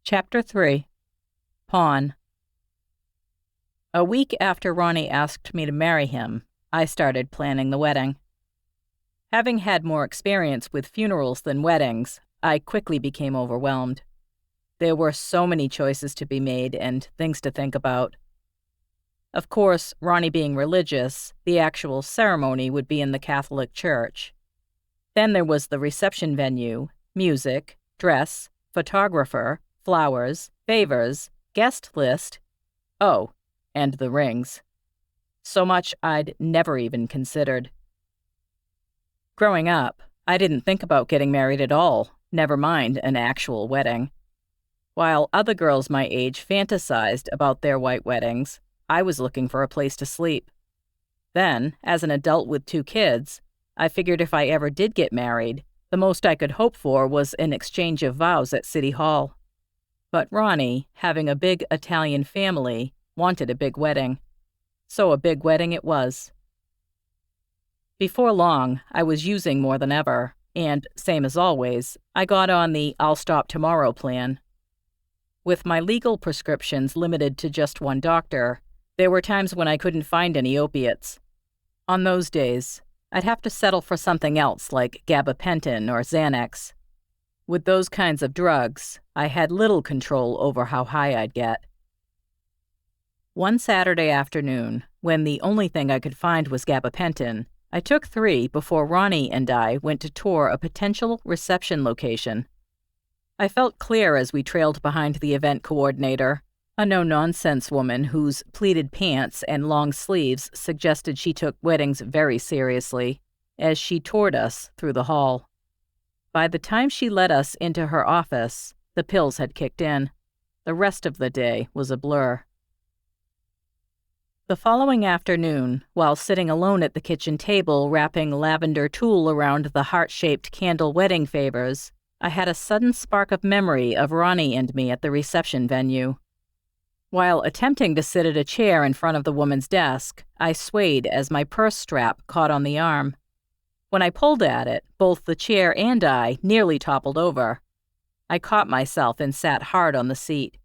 Chapter 3. Pawn. A week after Ronnie asked me to marry him, I started planning the wedding. Having had more experience with funerals than weddings, I quickly became overwhelmed. There were so many choices to be made and things to think about. Of course, Ronnie being religious, the actual ceremony would be in the Catholic Church. Then there was the reception venue, music, dress, photographer, flowers, favors, guest list, and the rings. So much I'd never even considered. Growing up, I didn't think about getting married at all, never mind an actual wedding. While other girls my age fantasized about their white weddings, I was looking for a place to sleep. Then, as an adult with 2 kids, I figured if I ever did get married, the most I could hope for was an exchange of vows at City Hall. But Ronnie, having a big Italian family, wanted a big wedding. So a big wedding it was. Before long, I was using more than ever, and, same as always, I got on the I'll stop tomorrow plan. With my legal prescriptions limited to just one doctor, there were times when I couldn't find any opiates. On those days, I'd have to settle for something else like gabapentin or Xanax. With those kinds of drugs, I had little control over how high I'd get. One Saturday afternoon, when the only thing I could find was gabapentin, I took 3 before Ronnie and I went to tour a potential reception location. I felt clear as we trailed behind the event coordinator, a no-nonsense woman whose pleated pants and long sleeves suggested she took weddings very seriously, as she toured us through the hall. By the time she led us into her office, the pills had kicked in. The rest of the day was a blur. The following afternoon, while sitting alone at the kitchen table wrapping lavender tulle around the heart-shaped candle wedding favors, I had a sudden spark of memory of Ronnie and me at the reception venue. While attempting to sit at a chair in front of the woman's desk, I swayed as my purse strap caught on the arm. When I pulled at it, both the chair and I nearly toppled over. I caught myself and sat hard on the seat.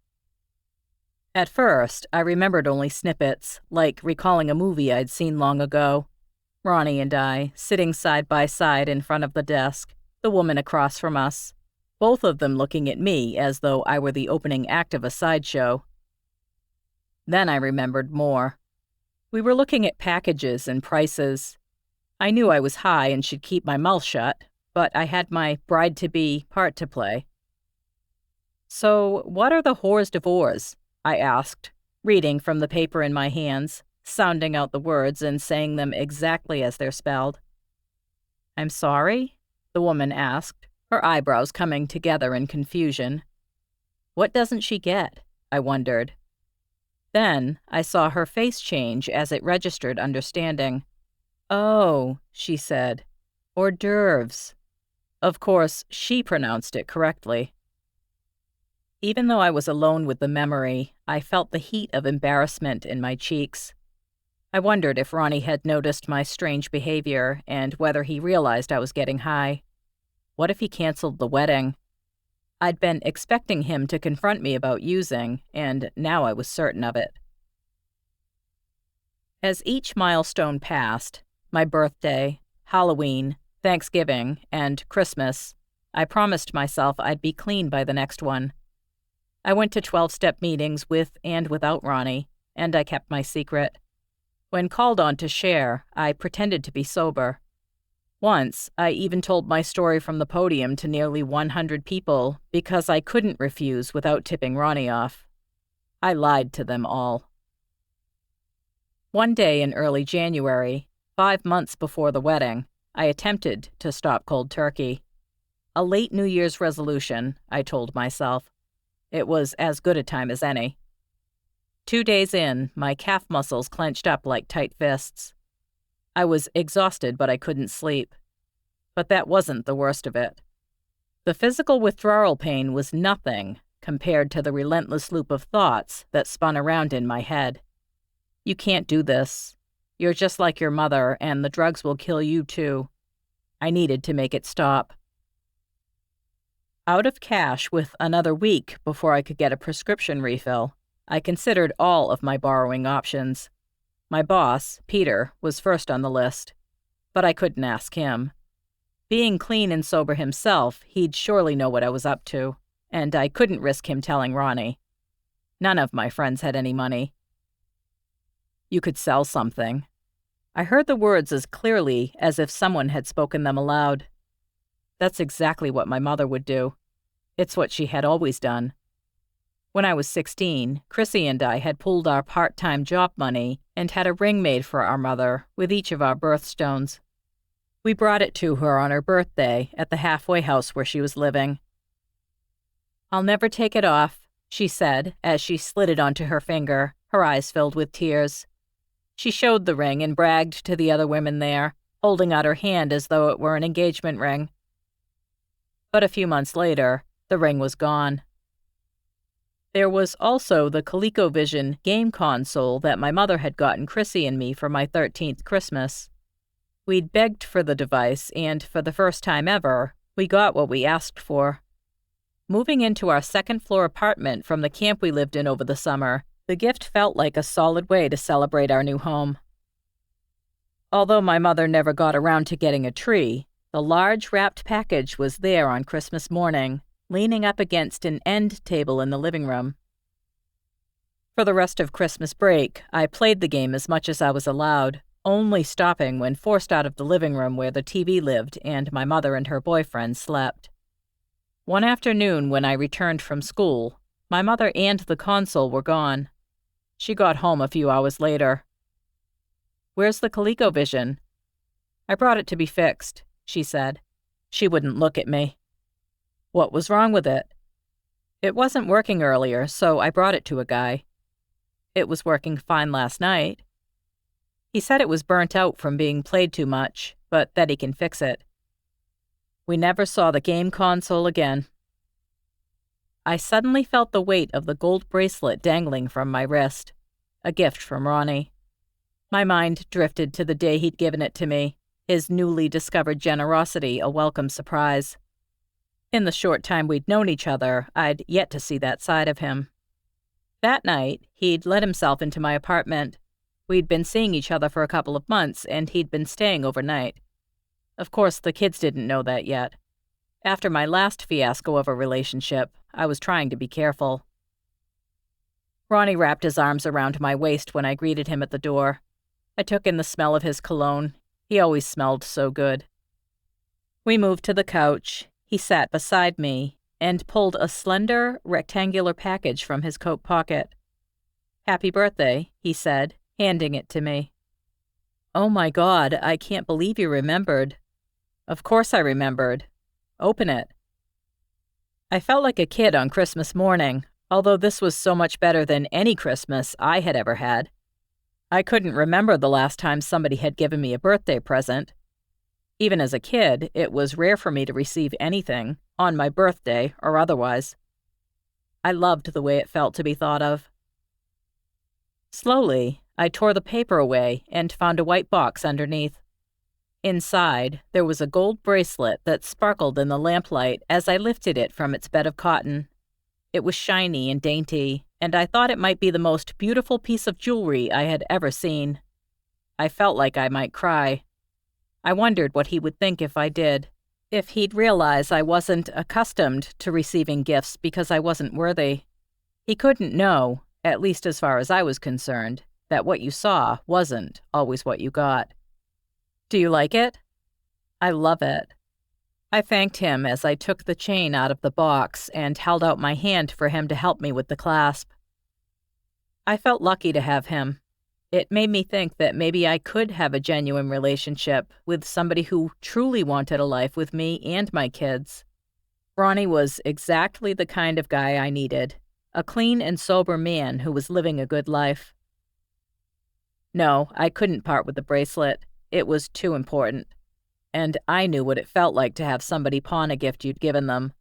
At first, I remembered only snippets, like recalling a movie I'd seen long ago. Ronnie and I, sitting side by side in front of the desk, the woman across from us, both of them looking at me as though I were the opening act of a sideshow. Then I remembered more. We were looking at packages and prices. I knew I was high and should keep my mouth shut, but I had my bride-to-be part to play. "So, what are the hors d'oeuvres?" I asked, reading from the paper in my hands, sounding out the words and saying them exactly as they're spelled. "I'm sorry?" the woman asked, her eyebrows coming together in confusion. What doesn't she get? I wondered. Then I saw her face change as it registered understanding. "Oh," she said, "hors d'oeuvres." Of course, she pronounced it correctly. Even though I was alone with the memory, I felt the heat of embarrassment in my cheeks. I wondered if Ronnie had noticed my strange behavior and whether he realized I was getting high. What if he canceled the wedding? I'd been expecting him to confront me about using, and now I was certain of it. As each milestone passed, my birthday, Halloween, Thanksgiving, and Christmas, I promised myself I'd be clean by the next one. I went to 12-step meetings with and without Ronnie, and I kept my secret. When called on to share, I pretended to be sober. Once, I even told my story from the podium to nearly 100 people because I couldn't refuse without tipping Ronnie off. I lied to them all. One day in early January, 5 months before the wedding, I attempted to stop cold turkey. A late New Year's resolution, I told myself. It was as good a time as any. 2 days in, my calf muscles clenched up like tight fists. I was exhausted, but I couldn't sleep. But that wasn't the worst of it. The physical withdrawal pain was nothing compared to the relentless loop of thoughts that spun around in my head. You can't do this. You're just like your mother, and the drugs will kill you too. I needed to make it stop. Out of cash with another week before I could get a prescription refill, I considered all of my borrowing options. My boss, Peter, was first on the list, but I couldn't ask him. Being clean and sober himself, he'd surely know what I was up to, and I couldn't risk him telling Ronnie. None of my friends had any money. You could sell something. I heard the words as clearly as if someone had spoken them aloud. That's exactly what my mother would do. It's what she had always done. When I was 16, Chrissy and I had pooled our part-time job money and had a ring made for our mother with each of our birthstones. We brought it to her on her birthday at the halfway house where she was living. "I'll never take it off," she said as she slid it onto her finger, her eyes filled with tears. She showed the ring and bragged to the other women there, holding out her hand as though it were an engagement ring. But a few months later, the ring was gone. There was also the ColecoVision game console that my mother had gotten Chrissy and me for my 13th Christmas. We'd begged for the device, and for the first time ever, we got what we asked for. Moving into our second-floor apartment from the camp we lived in over the summer, the gift felt like a solid way to celebrate our new home. Although my mother never got around to getting a tree, the large wrapped package was there on Christmas morning, leaning up against an end table in the living room. For the rest of Christmas break, I played the game as much as I was allowed, only stopping when forced out of the living room where the TV lived and my mother and her boyfriend slept. One afternoon when I returned from school, my mother and the console were gone. She got home a few hours later. "Where's the ColecoVision?" "I brought it to be fixed," she said. She wouldn't look at me. "What was wrong with it?" "It wasn't working earlier, so I brought it to a guy." "It was working fine last night." "He said it was burnt out from being played too much, but that he can fix it." We never saw the game console again. I suddenly felt the weight of the gold bracelet dangling from my wrist, a gift from Ronnie. My mind drifted to the day he'd given it to me, his newly discovered generosity a welcome surprise. In the short time we'd known each other, I'd yet to see that side of him. That night, he'd let himself into my apartment. We'd been seeing each other for a couple of months, and he'd been staying overnight. Of course, the kids didn't know that yet. After my last fiasco of a relationship, I was trying to be careful. Ronnie wrapped his arms around my waist when I greeted him at the door. I took in the smell of his cologne. He always smelled so good. We moved to the couch. He sat beside me and pulled a slender, rectangular package from his coat pocket. "Happy birthday," he said, handing it to me. "Oh my God, I can't believe you remembered." "Of course I remembered. Open it." I felt like a kid on Christmas morning, although this was so much better than any Christmas I had ever had. I couldn't remember the last time somebody had given me a birthday present. Even as a kid, it was rare for me to receive anything, on my birthday or otherwise. I loved the way it felt to be thought of. Slowly, I tore the paper away and found a white box underneath. Inside, there was a gold bracelet that sparkled in the lamplight as I lifted it from its bed of cotton. It was shiny and dainty, and I thought it might be the most beautiful piece of jewelry I had ever seen. I felt like I might cry. I wondered what he would think if I did, if he'd realize I wasn't accustomed to receiving gifts because I wasn't worthy. He couldn't know, at least as far as I was concerned, that what you saw wasn't always what you got. "Do you like it?" "I love it." I thanked him as I took the chain out of the box and held out my hand for him to help me with the clasp. I felt lucky to have him. It made me think that maybe I could have a genuine relationship with somebody who truly wanted a life with me and my kids. Ronnie was exactly the kind of guy I needed, a clean and sober man who was living a good life. No, I couldn't part with the bracelet. It was too important. And I knew what it felt like to have somebody pawn a gift you'd given them.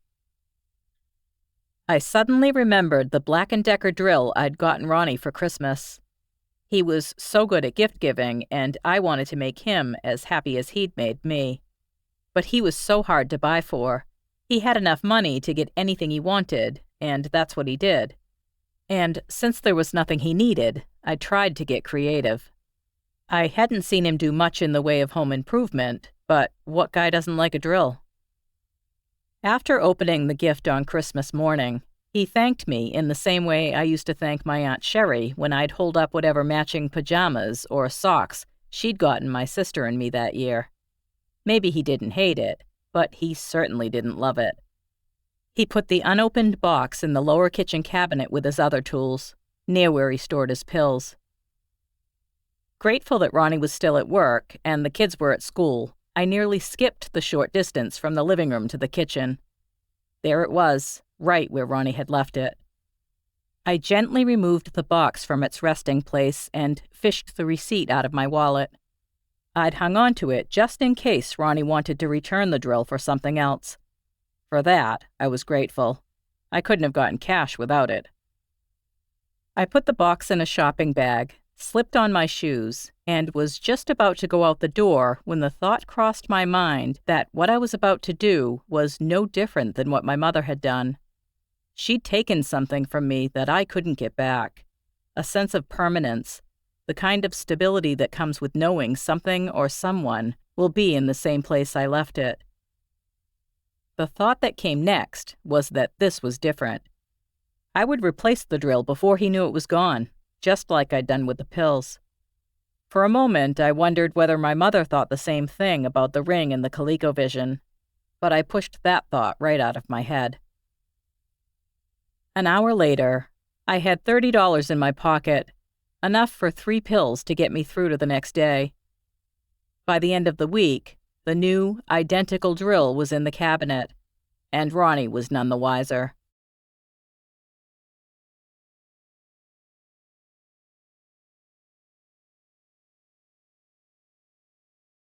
I suddenly remembered the Black & Decker drill I'd gotten Ronnie for Christmas. He was so good at gift-giving, and I wanted to make him as happy as he'd made me. But he was so hard to buy for. He had enough money to get anything he wanted, and that's what he did. And since there was nothing he needed, I tried to get creative. I hadn't seen him do much in the way of home improvement, but what guy doesn't like a drill? After opening the gift on Christmas morning, he thanked me in the same way I used to thank my Aunt Sherry when I'd hold up whatever matching pajamas or socks she'd gotten my sister and me that year. Maybe he didn't hate it, but he certainly didn't love it. He put the unopened box in the lower kitchen cabinet with his other tools, near where he stored his pills. Grateful that Ronnie was still at work and the kids were at school, I nearly skipped the short distance from the living room to the kitchen. There it was, right where Ronnie had left it. I gently removed the box from its resting place and fished the receipt out of my wallet. I'd hung on to it just in case Ronnie wanted to return the drill for something else. For that, I was grateful. I couldn't have gotten cash without it. I put the box in a shopping bag, slipped on my shoes, and was just about to go out the door when the thought crossed my mind that what I was about to do was no different than what my mother had done. She'd taken something from me that I couldn't get back. A sense of permanence, the kind of stability that comes with knowing something or someone will be in the same place I left it. The thought that came next was that this was different. I would replace the drill before he knew it was gone, just like I'd done with the pills. For a moment, I wondered whether my mother thought the same thing about the ring and the ColecoVision, but I pushed that thought right out of my head. An hour later, I had $30 in my pocket, enough for 3 pills to get me through to the next day. By the end of the week, the new, identical drill was in the cabinet, and Ronnie was none the wiser.